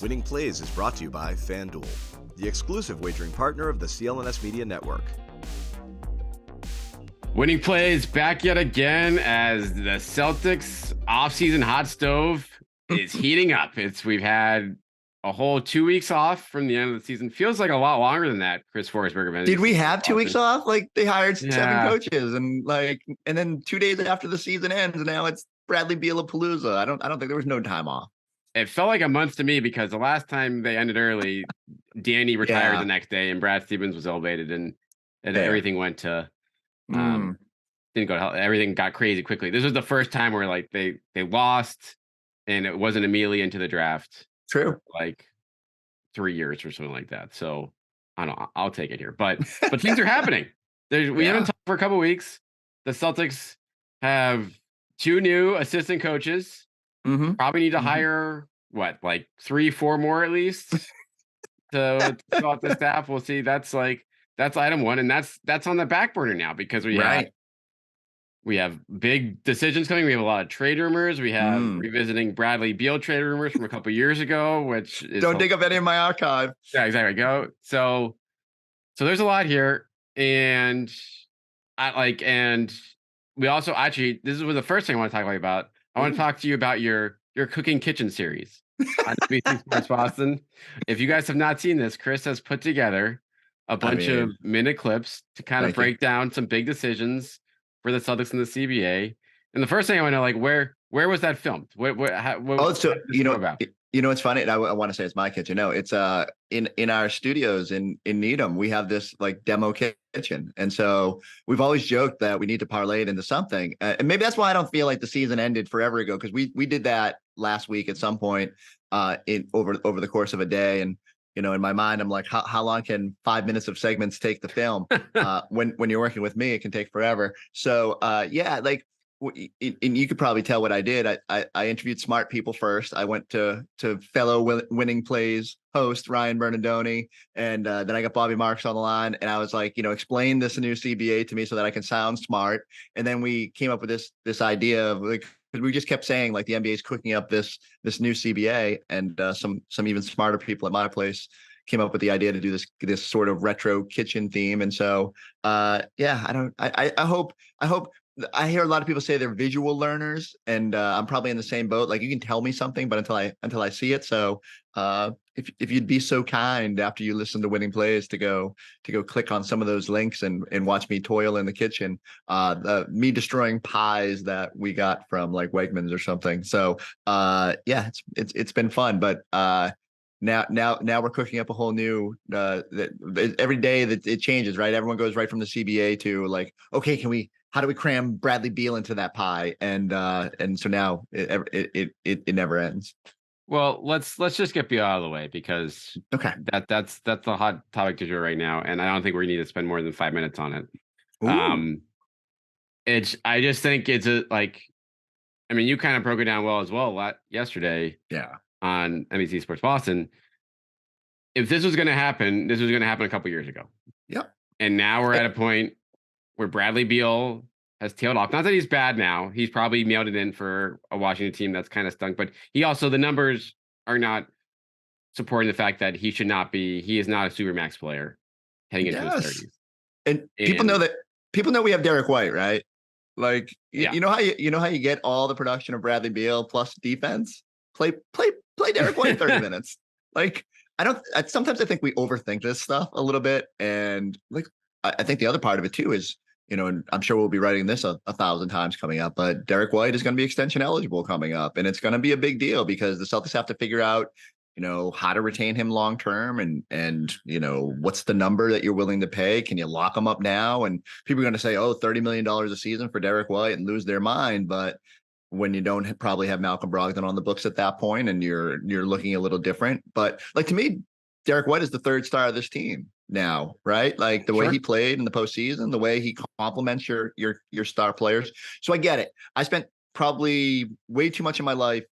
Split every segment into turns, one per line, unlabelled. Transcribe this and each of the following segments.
Winning Plays is brought to you by FanDuel, the exclusive wagering partner of the CLNS Media Network.
Winning Plays back yet again as the Celtics offseason hot stove is heating up. We've had a whole 2 weeks off from the end of the season. Feels like a lot longer than that. Chris Forsberg.
Did we have 2 weeks off? Like they hired 7
Yeah.
coaches and then 2 days after the season ends, and now it's Bradley Beal Palooza. I don't think there was no time off.
It felt like a month to me because the last time they ended early, Danny retired the next day and Brad Stevens was elevated and everything went to didn't go to hell. Everything got crazy quickly. This was the first time where like they lost and it wasn't immediately into the draft.
True.
Like 3 years or something like that. So I don't know. I'll take it here. But things are happening. We haven't talked for a couple weeks. The Celtics have 2 new assistant coaches. Probably need to hire like 3-4 more at least to fill out the staff. We'll see. That's item 1, and that's on the back burner now because we have big decisions coming. We have a lot of trade rumors. We have revisiting Bradley Beal trade rumors from a couple years ago, which is
don't dig up any of my archive.
Yeah, exactly. So there's a lot here, and we also this was the first thing I want to talk about. I want to talk to you about your cooking kitchen series on NBC Sports Boston. If you guys have not seen this, Chris has put together a bunch of minute clips to kind of break down some big decisions for the Celtics and the CBA. And the first thing I want to know, like, where was that filmed?
It's funny. And I want to say it's my kitchen. No, it's in our studios in Needham. We have this like demo kitchen, and so we've always joked that we need to parlay it into something. And maybe that's why I don't feel like the season ended forever ago, because we did that last week at some point over the course of a day. And in my mind, I'm like, how long can 5 minutes of segments take to film? When you're working with me, it can take forever. So and you could probably tell what I did. I interviewed smart people first. I went to fellow Winning Plays host Ryan Bernardoni, and then I got Bobby Marks on the line, and I was like, explain this new CBA to me so that I can sound smart. And then we came up with this idea of like, because we just kept saying like the NBA is cooking up this new CBA, and some even smarter people at my place came up with the idea to do this sort of retro kitchen theme. And so I hope I hear a lot of people say they're visual learners, and I'm probably in the same boat. Like you can tell me something, but until I see it. So if you'd be so kind after you listen to Winning Plays to go click on some of those links and watch me toil in the kitchen, me destroying pies that we got from like Wegmans or something. So it's been fun, but now we're cooking up a whole new every day that it changes, right? Everyone goes right from the CBA to like, okay, how do we cram Bradley Beal into that pie? And so now it never ends.
Well, let's just get Beal out of the way, because that's the hot topic du jour right now, and I don't think we need to spend more than 5 minutes on it. I just think it's you kind of broke it down well as well yesterday.
Yeah.
On NBC Sports Boston. If this was going to happen, this was going to happen a couple years ago.
Yep.
And now we're at a point where Bradley Beal has tailed off. Not that he's bad now. He's probably mailed it in for a Washington team that's kind of stunk, but the numbers are not supporting the fact that he is not a supermax player heading into his 30s.
And people know we have Derek White, right? Like, you know how you get all the production of Bradley Beal plus defense? Play Derek White 30 minutes. Like, sometimes I think we overthink this stuff a little bit. And like, I think the other part of it too is, and I'm sure we'll be writing this a 1,000 times coming up, but Derek White is going to be extension eligible coming up. And it's going to be a big deal because the Celtics have to figure out, how to retain him long term, and what's the number that you're willing to pay? Can you lock him up now? And people are going to say, $30 million a season for Derek White, and lose their mind. But when you don't probably have Malcolm Brogdon on the books at that point, and you're looking a little different. But like, to me, Derek White is the third star of this team now, right? Like the way he played in the postseason, the way he complements your star players. So I get it. I spent probably way too much of my life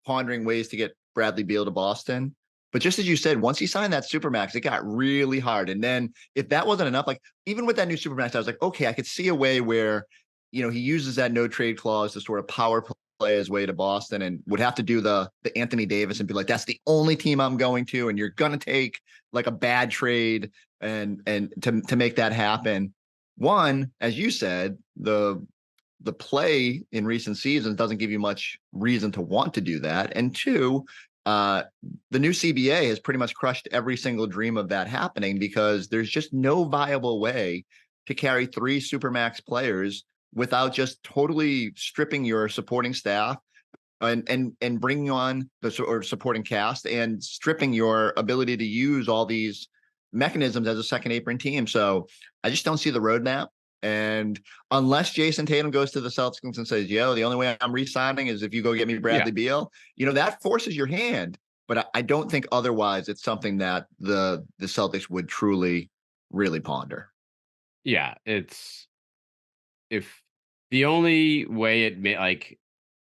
pondering ways to get Bradley Beal to Boston. But just as you said, once he signed that Supermax, it got really hard. And then if that wasn't enough, like even with that new Supermax, I was like, okay, I could see a way where, he uses that no trade clause to sort of power his way to Boston and would have to do the Anthony Davis and be like, that's the only team I'm going to, and you're gonna take like a bad trade and to make that happen. One, as you said, the play in recent seasons doesn't give you much reason to want to do that. And two, the new CBA has pretty much crushed every single dream of that happening, because there's just no viable way to carry 3 supermax players without just totally stripping your supporting staff and bringing on the supporting cast and stripping your ability to use all these mechanisms as a second apron team. So I just don't see the roadmap. And unless Jason Tatum goes to the Celtics and says, yo, the only way I'm re-signing is if you go get me Bradley Beal, that forces your hand. But I don't think otherwise it's something that the Celtics would truly, really ponder.
Yeah, it's if the only way it may, like,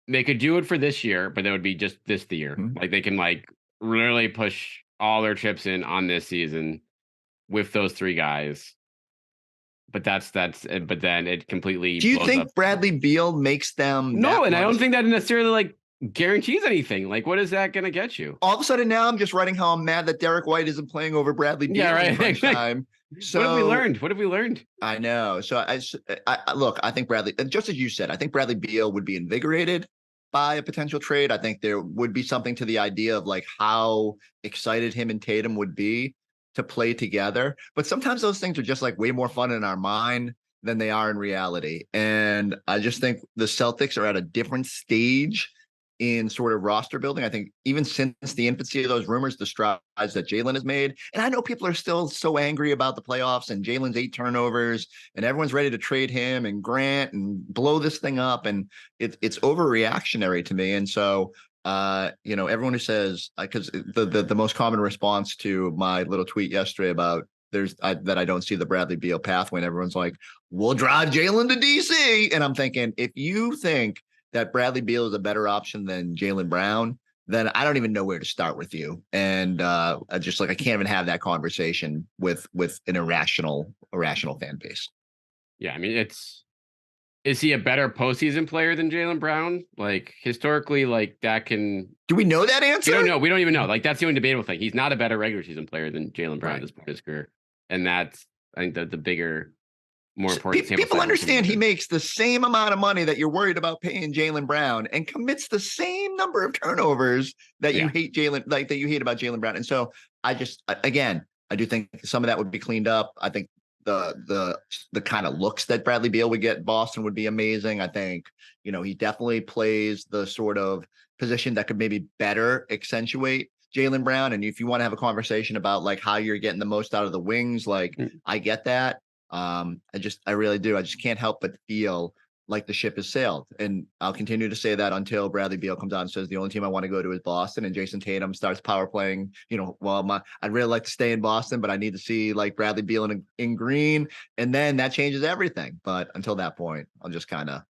they could do it for this year, but that would be just this the year.
Mm-hmm.
Like, they can like really push all their chips in on this season with those 3 guys. But but then it completely.
Do you
blows
think
up.
Bradley Beal makes them?
No, and I don't think that necessarily like guarantees anything. Like, what is that going to get you?
All of a sudden now I'm just writing how I'm mad that Derek White isn't playing over Bradley Beal.
Yeah, right.
In crunch time. So
what have we learned? What have we learned?
I know. So I look, I think Bradley, just as you said, I think Bradley Beal would be invigorated by a potential trade. I think there would be something to the idea of like how excited him and Tatum would be to play together. But sometimes those things are just like way more fun in our mind than they are in reality. And I just think the Celtics are at a different stage in sort of roster building. I think even since the infancy of those rumors, the strides that Jalen has made, and I know people are still so angry about the playoffs and Jalen's 8 turnovers and everyone's ready to trade him and Grant and blow this thing up. And it's overreactionary to me. And so everyone who says, because the most common response to my little tweet yesterday about that I don't see the Bradley Beal pathway, and everyone's like, we'll drive Jalen to DC. And I'm thinking, if you think that Bradley Beal is a better option than Jaylen Brown, then I don't even know where to start with you. And I can't even have that conversation with an irrational fan base.
Yeah, I mean, is he a better postseason player than Jaylen Brown? Like, historically, like, that can...
Do we know that answer?
We don't know. We don't even know. Like, that's the only debatable thing. He's not a better regular season player than Jaylen Brown at this point in his career. And that's, I think, the bigger, more important...
People understand he makes the same amount of money that you're worried about paying Jaylen Brown and commits the same number of turnovers that you hate that you hate about Jaylen Brown. And so I do think some of that would be cleaned up. I think the kind of looks that Bradley Beal would get in Boston would be amazing. I think, he definitely plays the sort of position that could maybe better accentuate Jaylen Brown. And if you want to have a conversation about like how you're getting the most out of the wings, like I get that. I really do. I just can't help but feel like the ship has sailed. And I'll continue to say that until Bradley Beal comes out and says the only team I want to go to is Boston, and Jason Tatum starts power playing, I'd really like to stay in Boston, but I need to see like Bradley Beal in green. And then that changes everything. But until that point, I'll just kind of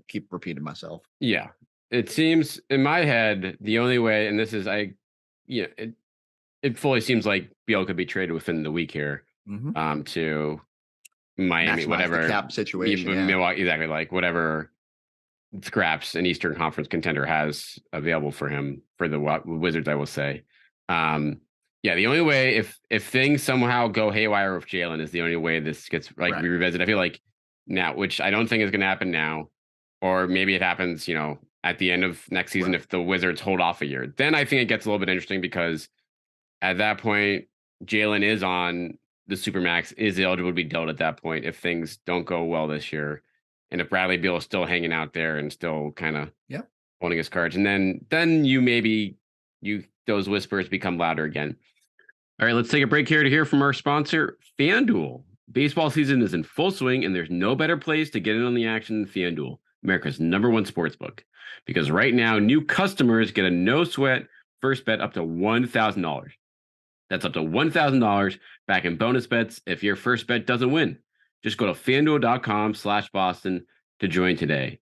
keep repeating myself.
Yeah. It seems in my head, the only way, and this is, it fully seems like Beal could be traded within the week here, to Miami,
maximize
whatever
the cap situation,
Milwaukee, exactly, like whatever scraps an Eastern Conference contender has available for him, for the Wizards, I will say. The only way, if things somehow go haywire with Jalen, is the only way this gets revisited. I feel like now, which I don't think is going to happen now, or maybe it happens, at the end of next season, if the Wizards hold off a year, then I think it gets a little bit interesting, because at that point, Jalen is on the Supermax, is eligible to be dealt at that point if things don't go well this year. And if Bradley Beal is still hanging out there and still kind of holding his cards, and then those whispers become louder again. All right, let's take a break here to hear from our sponsor, FanDuel. Baseball season is in full swing, and there's no better place to get in on the action than FanDuel, America's #1 sportsbook. Because right now, new customers get a no-sweat first bet up to $1,000. That's up to $1,000 back in bonus bets if your first bet doesn't win. Just go to FanDuel.com/Boston to join today.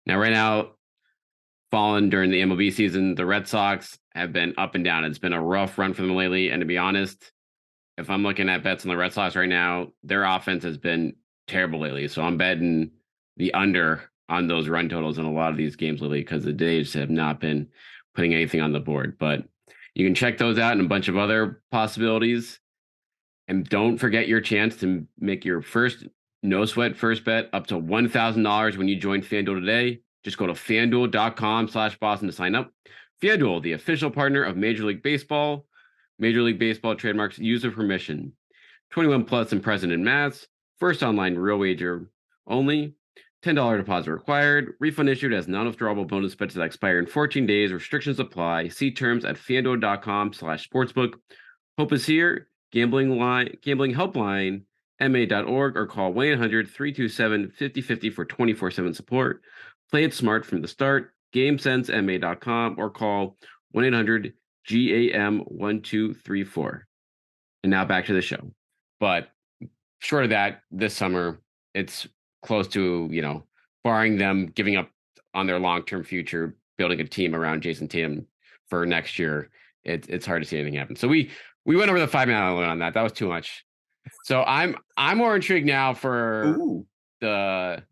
Now, right now, fallen during the MLB season, the Red Sox have been up and down. It's been a rough run for them lately. And to be honest, if I'm looking at bets on the Red Sox right now, their offense has been terrible lately. So I'm betting the under on those run totals in a lot of these games lately because the Days have not been putting anything on the board. But you can check those out and a bunch of other possibilities. And don't forget your chance to make your first no sweat first bet up to $1,000 when you join FanDuel today. Just go to fanduel.com/Boston to sign up. FanDuel, the official partner of Major League Baseball. Major League Baseball trademarks user permission. 21 plus and present in Mass. First online real wager only. $10 deposit required. Refund issued as non-withdrawable bonus bets that expire in 14 days. Restrictions apply. See terms at fanduel.com/sportsbook. Hope is here. Gambling helpline, ma.org, or call 1-800-327-5050 for 24/7 support. Play it smart from the start. GameSenseMA.com or call 1-800-GAM-1234. And now back to the show. But short of that, this summer, it's close to, barring them giving up on their long-term future, building a team around Jason Tatum for next year, it's hard to see anything happen. So we went over the 5-minute limit on that. That was too much. So I'm more intrigued now for the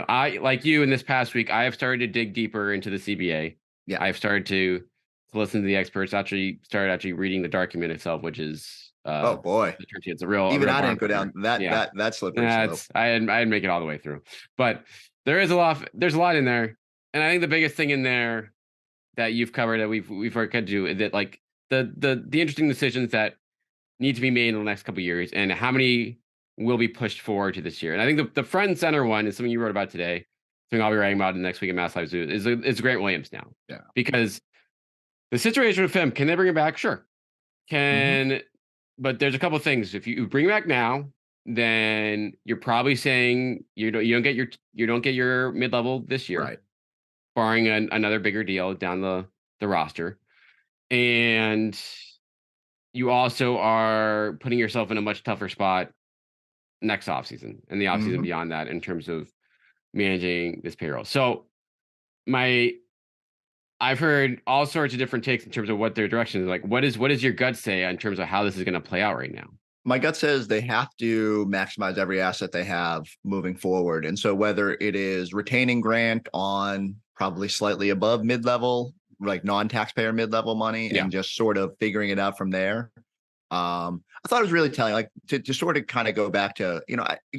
I, like you in this past week, I have started to dig deeper into the CBA.
Yeah.
I've started to listen to the experts, started reading the document itself, which is
oh boy,
it's a real
even
a real
I didn't go
barn
down that slippery slope.
I didn't make it all the way through, but there's a lot in there, and I think the biggest thing in there that you've covered that we've already got to do is that like the interesting decisions that need to be made in the next couple of years, and how many will be pushed forward to this year. And I think the front and center one is something you wrote about today, something I'll be writing about in the next week at Mass Live Zoo, is Grant Williams now.
Yeah.
Because the situation with him, can they bring him back? Sure. But there's a couple of things. If you bring him back now, then you're probably saying you don't get your mid-level this year.
Right.
Barring another bigger deal down the roster. And you also are putting yourself in a much tougher spot next offseason and the offseason beyond that in terms of managing this payroll. So I've heard all sorts of different takes in terms of what their direction is. Like, what does your gut say in terms of how this is going to play out right now?
My gut says they have to maximize every asset they have moving forward. And so whether it is retaining Grant on probably slightly above mid-level, like non-taxpayer mid-level money, and just sort of figuring it out from there. I thought it was really telling, like to sort of kind of go back to,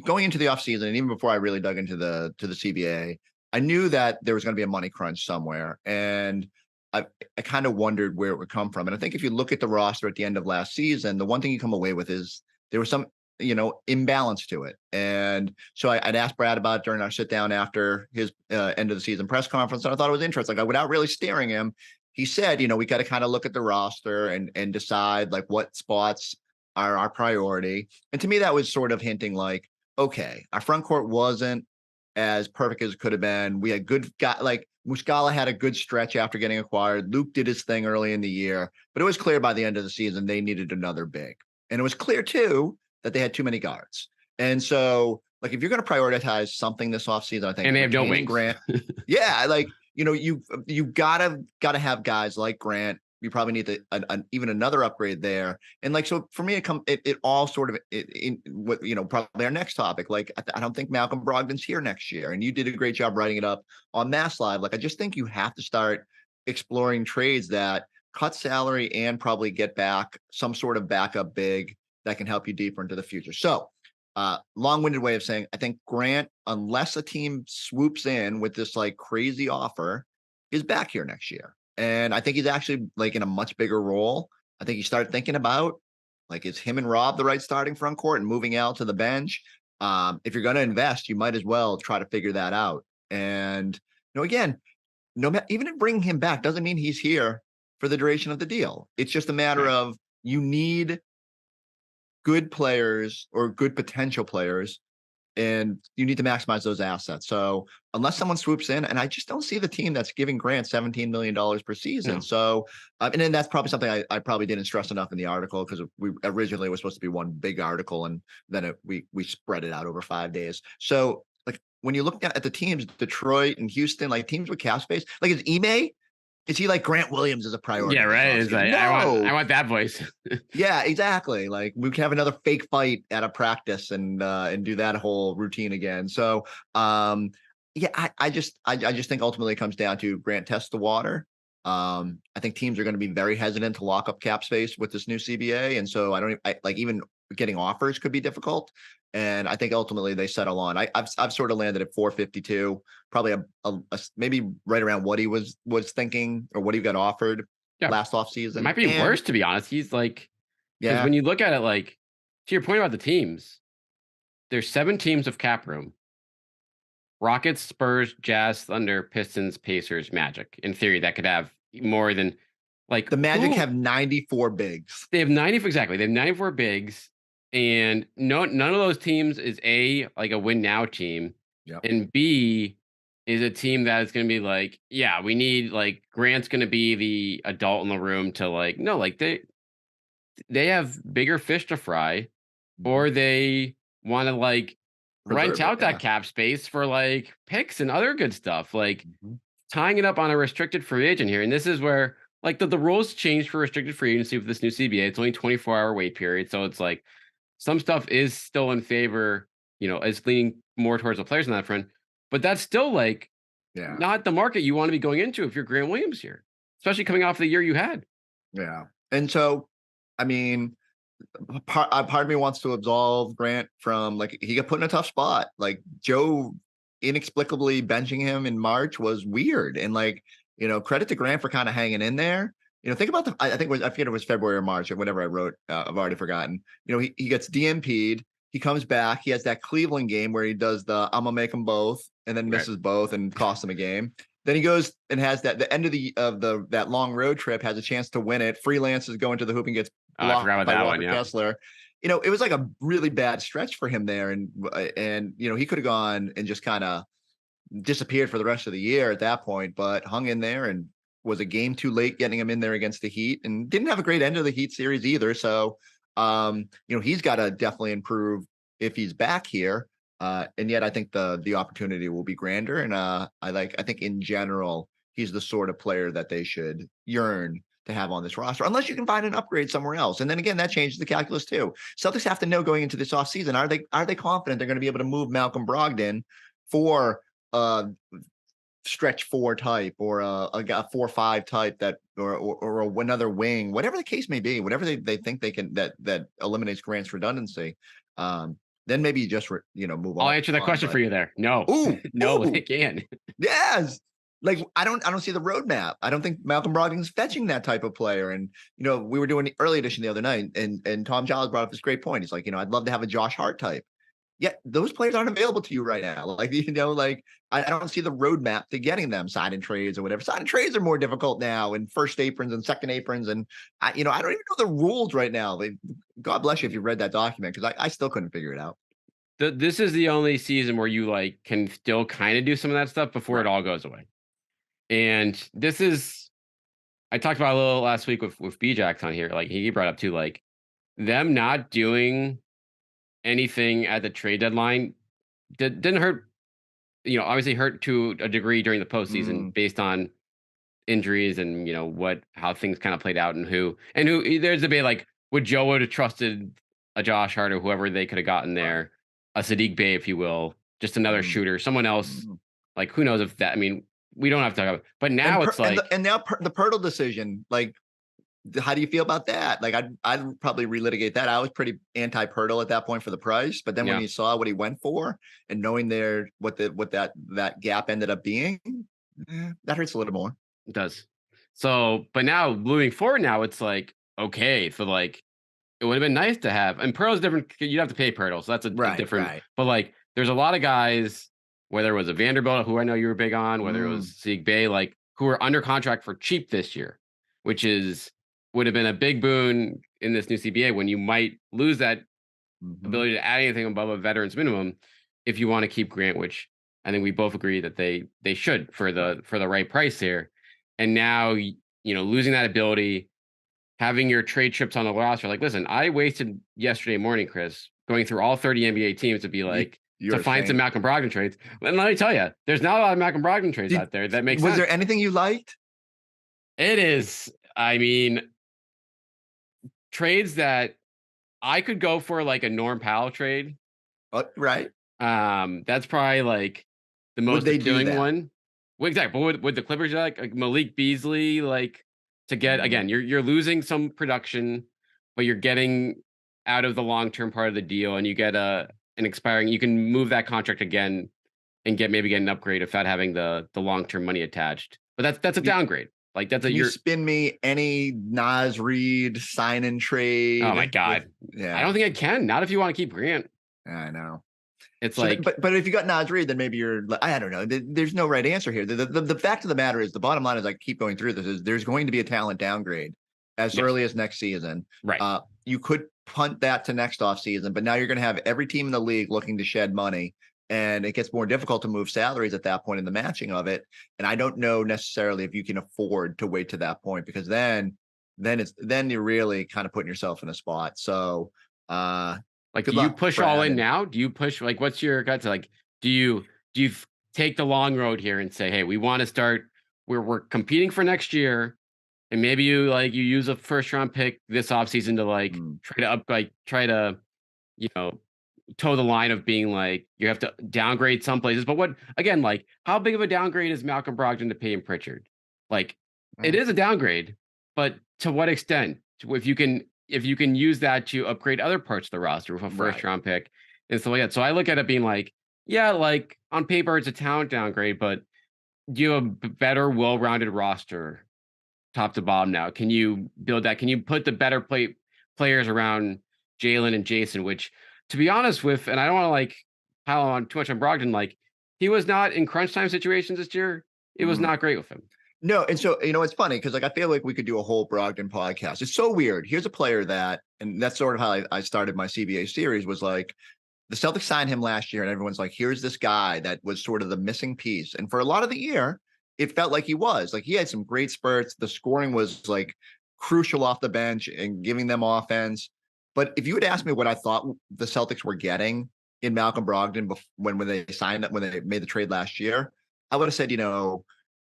going into the offseason, and even before I really dug into the CBA, I knew that there was going to be a money crunch somewhere. And I kind of wondered where it would come from. And I think if you look at the roster at the end of last season, the one thing you come away with is there was some, imbalance to it. And so I'd asked Brad about it during our sit down after his end of the season press conference. And I thought it was interesting. Like, without really steering him, he said, we got to kind of look at the roster and decide like what spots are our priority. And to me, that was sort of hinting like, okay, our front court wasn't as perfect as it could have been. We had good guys, like Muscala had a good stretch after getting acquired. Luke did his thing early in the year, but it was clear by the end of the season they needed another big. And it was clear too that they had too many guards. And so, like, if you're going to prioritize something this offseason, I think,
and they have no wings.
Grant, like, you gotta have guys like Grant. You probably need even another upgrade there. And like, so for me, it all sort of probably our next topic. Like, I don't think Malcolm Brogdon's here next year, and you did a great job writing it up on Mass Live. Like, I just think you have to start exploring trades that cut salary and probably get back some sort of backup big that can help you deeper into the future. So, long-winded way of saying, I think Grant, unless a team swoops in with this like crazy offer, is back here next year. And I think he's actually like in a much bigger role. I think you start thinking about like, is him and Robb the right starting front court and moving out to the bench? If you're going to invest, you might as well try to figure that out. And again, even if bringing him back doesn't mean he's here for the duration of the deal. It's just a matter of you need good players or good potential players, and you need to maximize those assets. So unless someone swoops in, and I just don't see the team that's giving Grant $17 million per season. No. So, and then that's probably something I probably didn't stress enough in the article, because we originally was supposed to be one big article, and then we spread it out over 5 days. So like, when you look at the teams, Detroit and Houston, like teams with cap space, like is he like Grant Williams as a priority?
Yeah, right. It's like,
no.
I want that voice.
Yeah, exactly. Like, we can have another fake fight at a practice and do that whole routine again. So Yeah, I just think ultimately it comes down to Grant test the water. I think teams are going to be very hesitant to lock up cap space with this new CBA, and so like even getting offers could be difficult. And I think ultimately they settle on. I've sort of landed at 452, probably maybe right around what he was thinking or what he got offered
Yeah,
last
it
offseason.
might be
And
worse, to be honest. He's like, because
yeah,
when you look at it, like to your point about the teams, there's 7 teams of cap room: Rockets, Spurs, Jazz, Thunder, Pistons, Pacers, Magic. In theory, that could have more than like
the Magic
who
have 94 bigs.
they have 90 exactly. They have 94 bigs, and none of those teams is like a win now team,
Yep.
and B is a team that is going to be like, yeah, we need like Grant's going to be the adult in the room to like no, like they have bigger fish to fry, or they want to like rent
Preserve it.
out that cap space for like picks and other good stuff, like
Yeah.
tying it up on a restricted free agent here. And this is where like the rules changed for restricted free agency with this new CBA. It's only 24-hour wait period. So it's like some stuff is still in favor, is leaning more towards the players on that front. But that's still like
Yeah.
not the market you want to be going into if you're Grant Williams here, especially coming off the year you had.
Yeah. And so, I mean, part of me wants to absolve Grant from like he got put in a tough spot. Like Joe inexplicably benching him in March was weird, and like credit to Grant for kind of hanging in there. Think about I think I forget it was February or March or whatever I wrote. I've already forgotten. He gets DNP'd. He comes back. He has that Cleveland game where he does the I'm gonna make them both, and then misses both and costs him a game. Then he goes and has the end of that long road trip, has a chance to win it. Freelances going to the hoop and gets
I forgot
blocked
about
by
that
Walker
one. Yeah.
Kessler. It was like a really bad stretch for him there, and he could have gone and just kind of disappeared for the rest of the year at that point, but hung in there and was a game too late getting him in there against the Heat, and didn't have a great end of the Heat series either. So, he's got to definitely improve if he's back here. And yet I think the opportunity will be grander. And I think in general, he's the sort of player that they should yearn to have on this roster, unless you can find an upgrade somewhere else. And then again, that changes the calculus too. Celtics have to know going into this offseason, are they confident they're going to be able to move Malcolm Brogdon for stretch 4 type or a 4-5 type that or another wing, whatever the case may be, whatever they think they can that eliminates Grant's redundancy. Then maybe you just move on.
I'll answer that question for you there. No.
Ooh,
No,
ooh,
they can.
yes. Like I don't see the roadmap. I don't think Malcolm Brogdon's fetching that type of player. And we were doing the early edition the other night, and Tom Giles brought up this great point. He's like, I'd love to have a Josh Hart type. Yeah, those players aren't available to you right now. Like, like I don't see the roadmap to getting them sign and trades or whatever. Sign and trades are more difficult now, and first aprons and second aprons. And I don't even know the rules right now. God bless you if you read that document, because I still couldn't figure it out.
This is the only season where you like can still kind of do some of that stuff before it all goes away. And this is, I talked about a little last week with B-Jax on here. Like he brought up too, like them not doing anything at the trade deadline didn't hurt, obviously hurt to a degree during the postseason based on injuries and how things kind of played out and who there's a debate like would Joe would have trusted a Josh Hart or whoever they could have gotten there, a Sadiq Bey, if you will, just another shooter, someone else. Like who knows if that, I mean, we don't have to talk about it. But now it's like
and now the Pirtle decision, like how do you feel about that? Like I'd probably relitigate that. I was pretty anti-Pirtle at that point for the price, but then when you saw what he went for and knowing what that gap ended up being, that hurts a little more.
It does. So, but now moving forward, now it's like okay, so like it would have been nice to have, and Pirtle's different. You'd have to pay Pirtle, so that's a different. Right. But like, there's a lot of guys, whether it was a Vanderbilt, who I know you were big on, whether it was Sadiq Bey, like who are under contract for cheap this year, which would have been a big boon in this new CBA when you might lose that ability to add anything above a veteran's minimum if you want to keep Grant, which I think we both agree that they should for the right price here. And now losing that ability, having your trade chips on the roster, like listen, I wasted yesterday morning, Chris, going through all 30 NBA teams to be like to find some Malcolm Brogdon trades. And let me tell you, there's not a lot of Malcolm Brogdon trades out there that makes sense.
Was there anything you liked?
It is, I mean, trades that I could go for like a Norm Powell trade.
Right.
That's probably like the most
they do
appealing
that?
one. Well, exactly. But would the Clippers like Malik Beasley to get again? You're losing some production, but you're getting out of the long term part of the deal, and you get an expiring. You can move that contract again and maybe get an upgrade without having the long term money attached. But that's a downgrade. Like that's
Can you
you're.
spin me any Nas Reed sign and trade?
Oh my god! I don't think I can. Not if you want to keep Grant.
I know.
It's
So,
like,
but if you got Nas Reed, then maybe you're. I don't know. There's no right answer here. The fact of the matter is, the bottom line is, I keep going through this, is there's going to be a talent downgrade as early as next season.
right.
You could punt that to next offseason, but now you're going to have every team in the league looking to shed money, and it gets more difficult to move salaries at that point in the matching of it. And I don't know necessarily if you can afford to wait to that point, because then you're really kind of putting yourself in a spot. So,
Like,
good
do you
luck,
push
Brad,
all in
and-
now? Do you push, like, what's your gut to, like, do you take the long road here and say, hey, we want to start, we're competing for next year, and maybe you use a first round pick this offseason to try to toe the line of being like, you have to downgrade some places. But what, again, like, how big of a downgrade is Malcolm Brogdon to Peyton Pritchard? Like, it is a downgrade, but to what extent? If you can use that to upgrade other parts of the roster with a first round pick and stuff like that. So I look at it being like, yeah, like on paper it's a talent downgrade, but do you have a better, well-rounded roster top to bottom now? Can you build that? Can you put the better players around Jalen and Jason, which, to be honest with, and I don't want to like pile on too much on Brogdon, like, he was not in crunch time situations this year. It was not great with him.
No, and so, it's funny because, like, I feel like we could do a whole Brogdon podcast. It's so weird. Here's a player that, and that's sort of how I started my CBA series, was like, the Celtics signed him last year, and everyone's like, here's this guy that was sort of the missing piece. And for a lot of the year, it felt like he was. Like, he had some great spurts. The scoring was, like, crucial off the bench and giving them offense. But if you had asked me what I thought the Celtics were getting in Malcolm Brogdon when they signed up, when they made the trade last year, I would have said,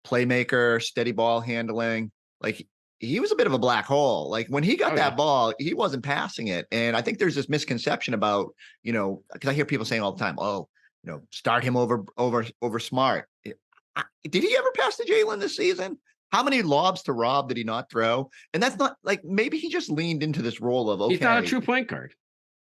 playmaker, steady ball handling. Like, he was a bit of a black hole. Like, when he got that ball, he wasn't passing it. And I think there's this misconception about, because I hear people saying all the time, start him over Smart. Did he ever pass to Jalen this season? How many lobs to Robb did he not throw? And that's not, like, maybe he just leaned into this role of, okay,
he's not a true point guard.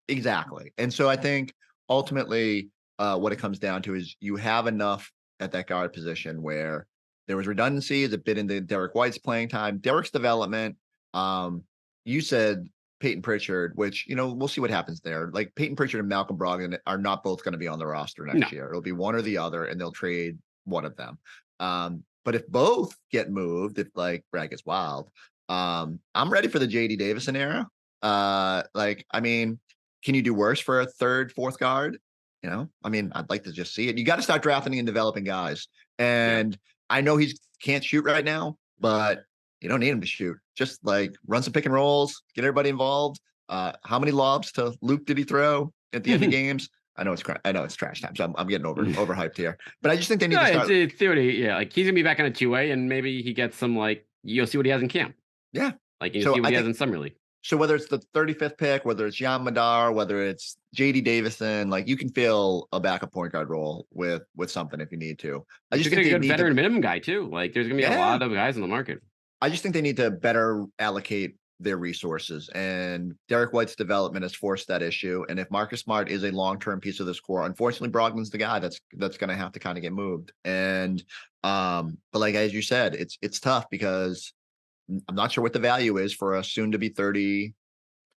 Exactly. And so I think ultimately what it comes down to is you have enough at that guard position where there was redundancies a bit into Derek White's playing time, Derek's development. You said Peyton Pritchard, which, we'll see what happens there. Like, Peyton Pritchard and Malcolm Brogdon are not both going to be on the roster next year. It'll be one or the other, and they'll trade one of them. But if both get moved, if, like, Brad gets wild, I'm ready for the JD Davison era. Can you do worse for a third, fourth guard? I'd like to just see it. You got to start drafting and developing guys. And I know he can't shoot right now, but you don't need him to shoot. Just, like, run some pick and rolls, get everybody involved. How many lobs to Luke did he throw at the end of games? I know it's trash time, so I'm getting overhyped here. But I just think they need to start.
It's theory, like, he's gonna be back on a 2-way, and maybe he gets some, like, you'll see what he has in camp.
Yeah,
like, you'll see what he has in summer league.
So whether it's the 35th pick, whether it's Jan Madar, whether it's JD Davison, like, you can fill a backup point guard role with something if you need to. I just think
a good veteran minimum guy too. Like, there's gonna be a lot of guys in the market.
I just think they need to better allocate their resources, and Derek White's development has forced that issue. And if Marcus Smart is a long-term piece of this core, unfortunately, Brogdon's the guy that's going to have to kind of get moved. And but, like, as you said, it's tough because I'm not sure what the value is for a soon to be 30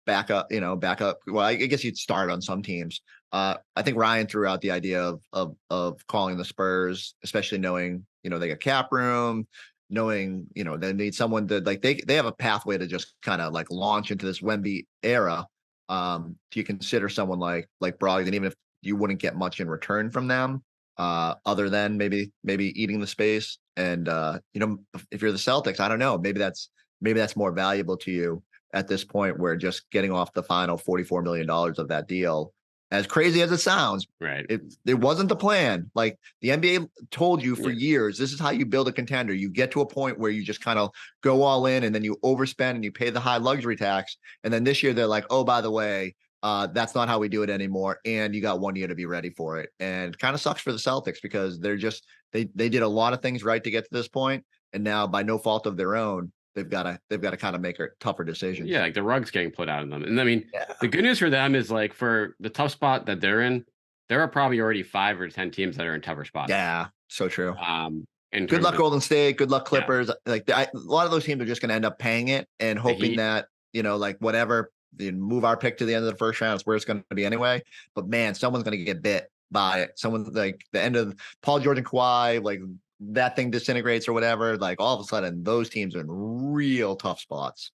backup. Well, I guess you'd start on some teams. I think Ryan threw out the idea of calling the Spurs, especially knowing, they got cap room, knowing, they need someone to, like, they have a pathway to just kind of, like, launch into this Wemby era. Do you consider someone like Brogdon, even if you wouldn't get much in return from them, other than maybe eating the space? And if you're the Celtics, I don't know, maybe that's more valuable to you at this point, where just getting off the final $44 million of that deal, as crazy as it sounds,
right?
It wasn't the plan. Like, the NBA told you for years, this is how you build a contender. You get to a point where you just kind of go all in, and then you overspend and you pay the high luxury tax. And then this year they're like, oh, by the way, That's not how we do it anymore. And you got 1 year to be ready for it. And kind of sucks for the Celtics because they did a lot of things right to get to this point, and now by no fault of their own, they've got to kind of make a tougher decisions.
Yeah, like the rug's getting put out of them. And I mean,
Yeah.
the good news for them is like for the tough spot that they're in, there are probably already 5 or 10 teams that are in tougher spots.
Yeah, so true.
And
good luck, Golden State. Good luck, Clippers. Yeah. Like a lot of those teams are just going to end up paying it and hoping that, like whatever, move our pick to the end of the first round is where it's going to be anyway. But man, someone's going to get bit by it. Someone like the end of Paul George and Kawhi, like that thing disintegrates or whatever. Like all of a sudden, those teams are in real tough spots.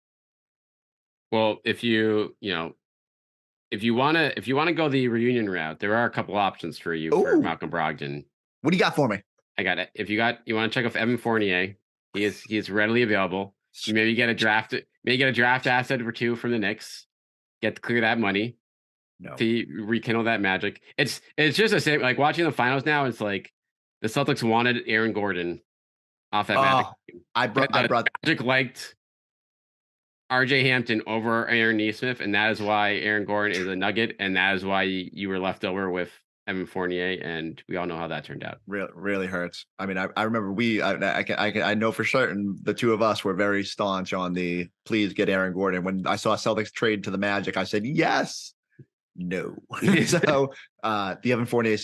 Well, if you want to go the reunion route, there are a couple options for you for Malcolm Brogdon.
What do you got for me?
I got it. If you want to check off Evan Fournier, he is readily available. You maybe get a draft asset or 2 from the Knicks. Get to clear that money.
No.
To rekindle that magic. It's just the same. Like watching the finals now, it's like the Celtics wanted Aaron Gordon off that Magic team. I brought Magic liked RJ Hampton over Aaron Nesmith, and that is why Aaron Gordon is a Nugget, and that is why you were left over with Evan Fournier, and we all know how that turned out.
Really hurts. I mean, I remember I know for certain the two of us were very staunch on the please get Aaron Gordon. When I saw Celtics trade to the Magic, I said yes, no. So the Evan Fournier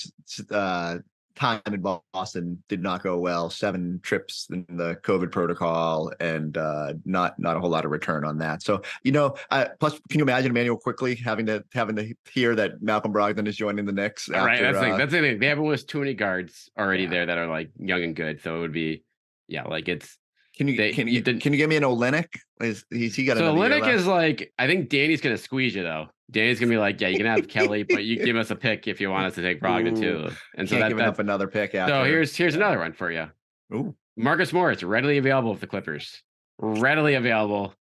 time in Boston did not go well. 7 trips in the COVID protocol, and not a whole lot of return on that. So plus, can you imagine Emmanuel quickly having to hear that Malcolm Brogdon is joining the Knicks?
After, right, that's the thing. They haven't lost too many guards already there that are like young and good. So it would be, like it's.
Can you give me an Olynyk? Is he got?
So Olynyk is like, I think Danny's gonna squeeze you though. Danny's gonna be like, yeah, you can have Kelly, but you give us a pick if you want us to take Brogdon too. And so that's
up another pick. After.
So here's another one for you.
Ooh.
Marcus Morris, readily available with the Clippers. Readily available.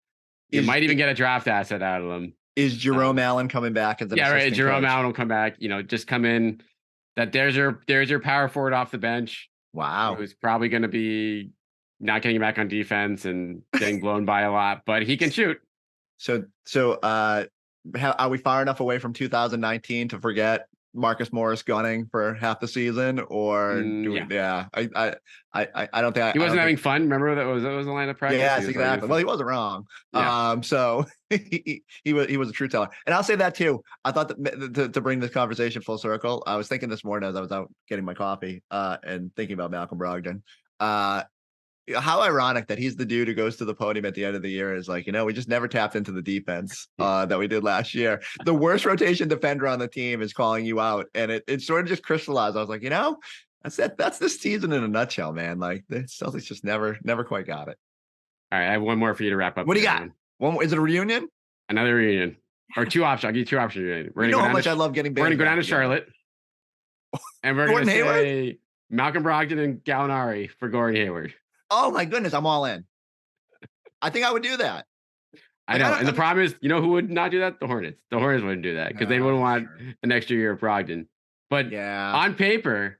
You might even get a draft asset out of them.
Is Jerome Allen coming back as an assistant
right? Jerome
coach?
Allen will come back. Just come in. That there's your power forward off the bench.
Wow.
Who's probably going to be not getting back on defense and getting blown by a lot, but he can shoot.
So are we far enough away from 2019 to forget Marcus Morris gunning for half the season, or I don't think
he wasn't having fun. Remember that was the line of practice.
Yes, exactly. Well, he wasn't wrong. Yeah. So he was a true teller, and I'll say that too. I thought that to bring this conversation full circle, I was thinking this morning as I was out getting my coffee and thinking about Malcolm Brogdon. How ironic that he's the dude who goes to the podium at the end of the year is like, we just never tapped into the defense that we did last year. The worst rotation defender on the team is calling you out. And it sort of just crystallized. I was like, that's it. That's this season in a nutshell, man. Like the Celtics just never quite got it.
All right. I have one more for you to wrap up.
What do you got? One more, is it a reunion?
Another reunion. Or 2 options. I'll give you 2 options.
You know how much I love getting
We're going to go down to Charlotte. And we're going to say Malcolm Brogdon and Gallinari for Gordon Hayward.
Oh my goodness, I'm all in. I think I would do that.
I know. And the problem is, who would not do that? The Hornets. The Hornets wouldn't do that because they wouldn't want an extra year of Brogdon. But on paper,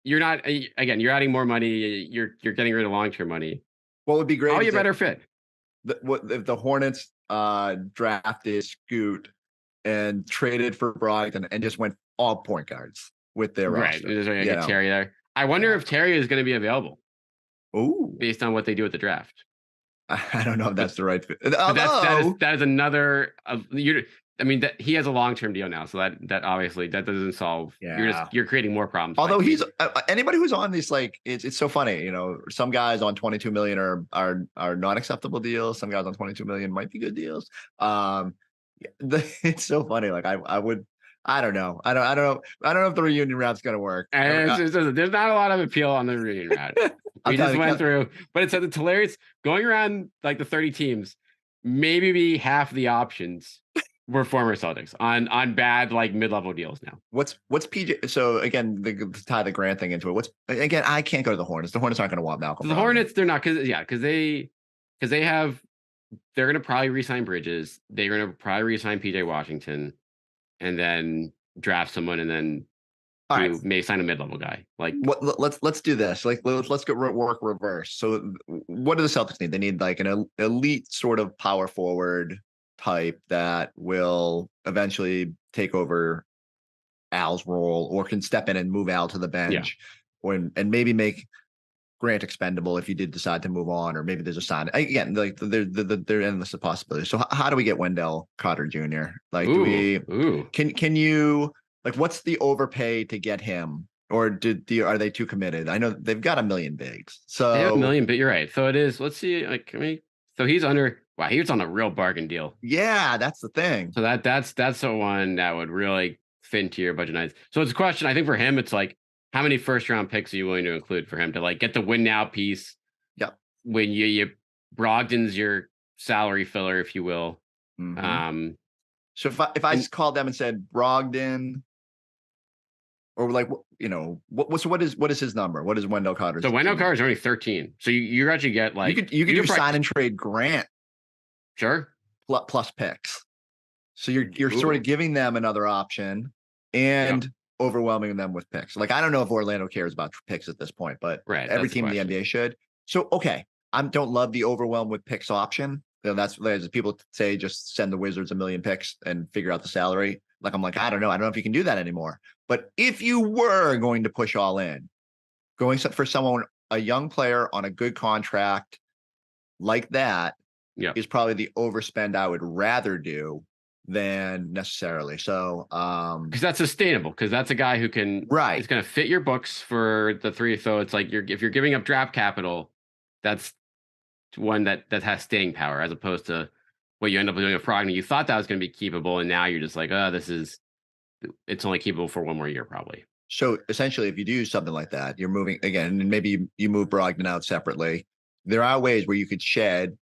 you're not, again, you're adding more money. You're getting rid of long-term money.
What would be great?
How you better fit?
If the Hornets drafted Scoot and traded for Brogdon and just went all point guards with their roster.
Right. Just get Terry there. I wonder if Terry is going to be available.
Oh,
based on what they do at the draft.
I don't know if that's the right fit.
That is another. That he has a long-term deal now, so that obviously that doesn't solve. Yeah. You're creating more problems.
Although he's anybody who's on these, like it's so funny. Some guys on 22 million are not acceptable deals. Some guys on 22 million might be good deals. It's so funny. Like I would. I don't know. I don't know if the reunion route's going to work.
And there's not a lot of appeal on the reunion route. We just went through, but it's hilarious going around like the 30 teams. Maybe half the options were former Celtics on bad like mid-level deals now.
What's PJ? So again, to tie the Grant thing into it. I can't go to the Hornets. The Hornets aren't going to want Malcolm.
The Hornets, they're not because they're going to probably re-sign Bridges. They're going to probably re-sign PJ Washington. And then draft someone, and then may sign a mid-level guy. Like,
let's do this. Like, let's go work reverse. So, what do the Celtics need? They need like an elite sort of power forward type that will eventually take over Al's role or can step in and move Al to the bench and maybe make Grant expendable if you did decide to move on, or maybe there's a sign. Again, like they're endless of possibilities. So how do we get Wendell Carter Jr.? Like, can you, like, what's the overpay to get him? Or are they too committed? I know they've got a million bigs. So
they have a million, but you're right. So it is, let's see, like, I mean, so he's under, wow, he was on a real bargain deal.
Yeah, that's the thing.
So that's the one that would really fit into your budget nights. So it's a question, I think for him, it's like, how many first round picks are you willing to include for him to like get the win now piece?
Yep.
When you Brogdon's your salary filler, if you will.
Mm-hmm. So if I just called them and said Brogdon, or like, you know, what is his number? What is Wendell Carter's?
So Wendell Carter's only 13. So you actually get like
you could do sign and trade Grant.
Sure.
Plus picks. So you're sort of giving them another option and overwhelming them with picks. Like, I don't know if Orlando cares about picks at this point, but every team in the NBA should. So, okay, I don't love the overwhelm with picks option. You know, that's, as people say, just send the Wizards a million picks and figure out the salary. Like, I'm like, I don't know if you can do that anymore. But if you were going to push all in, going for someone, a young player on a good contract like that is probably the overspend I would rather do than necessarily. So
because that's sustainable, because that's a guy who can it's going to fit your books for the three. So it's like if you're giving up draft capital, that's one that has staying power, as opposed to what you end up doing with Brogdon. You thought that was going to be keepable, and now you're just like, oh, it's only keepable for one more year probably.
So essentially, if you do something like that, you're moving again, and maybe you move Brogdon out separately. There are ways where you could shed.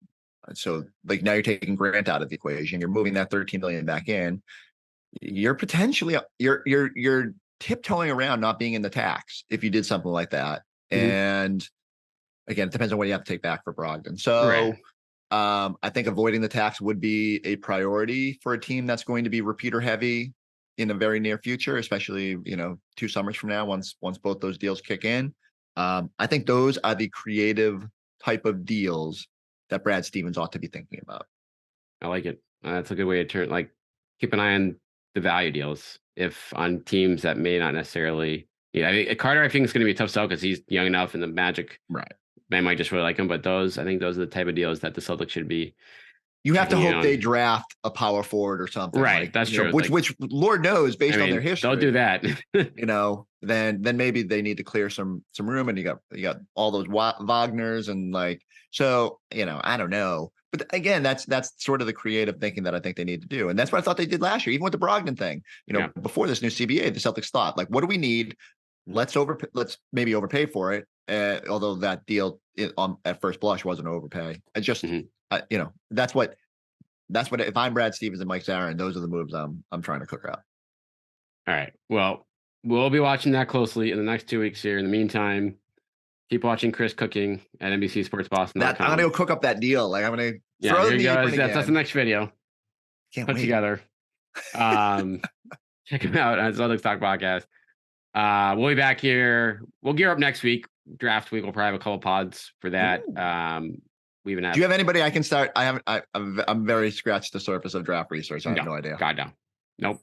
So like now you're taking Grant out of the equation. You're moving that 13 million back in. You're potentially you're tiptoeing around not being in the tax if you did something like that. Mm-hmm. And again, it depends on what you have to take back for Brogdon. So I think avoiding the tax would be a priority for a team that's going to be repeater heavy in the very near future, especially, you know, 2 summers from now, once both those deals kick in. I think those are the creative type of deals that Brad Stevens ought to be thinking about.
I like it. That's a good way to keep an eye on the value deals if on teams that may not necessarily. I mean, Carter, I think is going to be a tough sell because he's young enough, and the Magic, they might just really like him. But I think those are the type of deals that the Celtics should be.
You have to hope they draft a power forward or something,
right?
Like,
that's true.
Which Lord knows, based on their history,
don't do that.
Then maybe they need to clear some room, and you got all those Wagners and like. So, I don't know. But again, that's sort of the creative thinking that I think they need to do. And that's what I thought they did last year, even with the Brogdon thing. Before this new CBA, the Celtics thought, like, what do we need? Let's maybe overpay for it. Although that deal at first blush wasn't overpay. I just, that's what if I'm Brad Stevens and Mike Zarin, those are the moves I'm trying to cook up.
All right. Well, we'll be watching that closely in the next 2 weeks here. In the meantime, keep watching Chris cooking at NBC Sports Boston.
I'm going to go cook up that deal. Like, I'm going to throw the apron again.
That's the next video.
Can't
put
wait.
Together. Check him out on Celtics Talk Podcast. We'll be back here. We'll gear up next week. Draft week. We'll probably have a couple pods for that. We even have.
Do you have anybody I can start? I'm very scratched the surface of draft research. I have no idea.
God, no. Nope.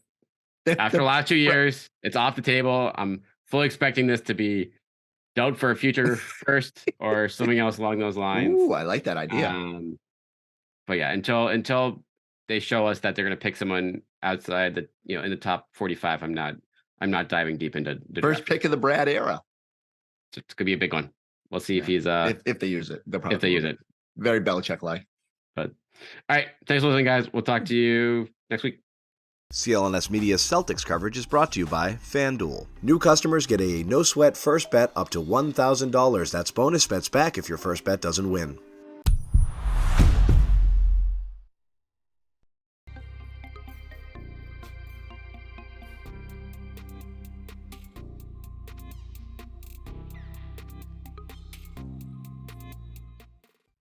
After the last 2 years, it's off the table. I'm fully expecting this to be Don't for a future first or something else along those lines.
Ooh, I like that idea.
But yeah, until they show us that they're going to pick someone outside the in the top 45, I'm not diving deep into the
first pick of the Brad era.
It's gonna be a big one. We'll see if he's
if they use it. If they use it, very Belichick-like.
But all right, thanks for listening, guys. We'll talk to you next week.
CLNS Media's Celtics coverage is brought to you by FanDuel. New customers get a no-sweat first bet up to $1,000. That's bonus bets back if your first bet doesn't win.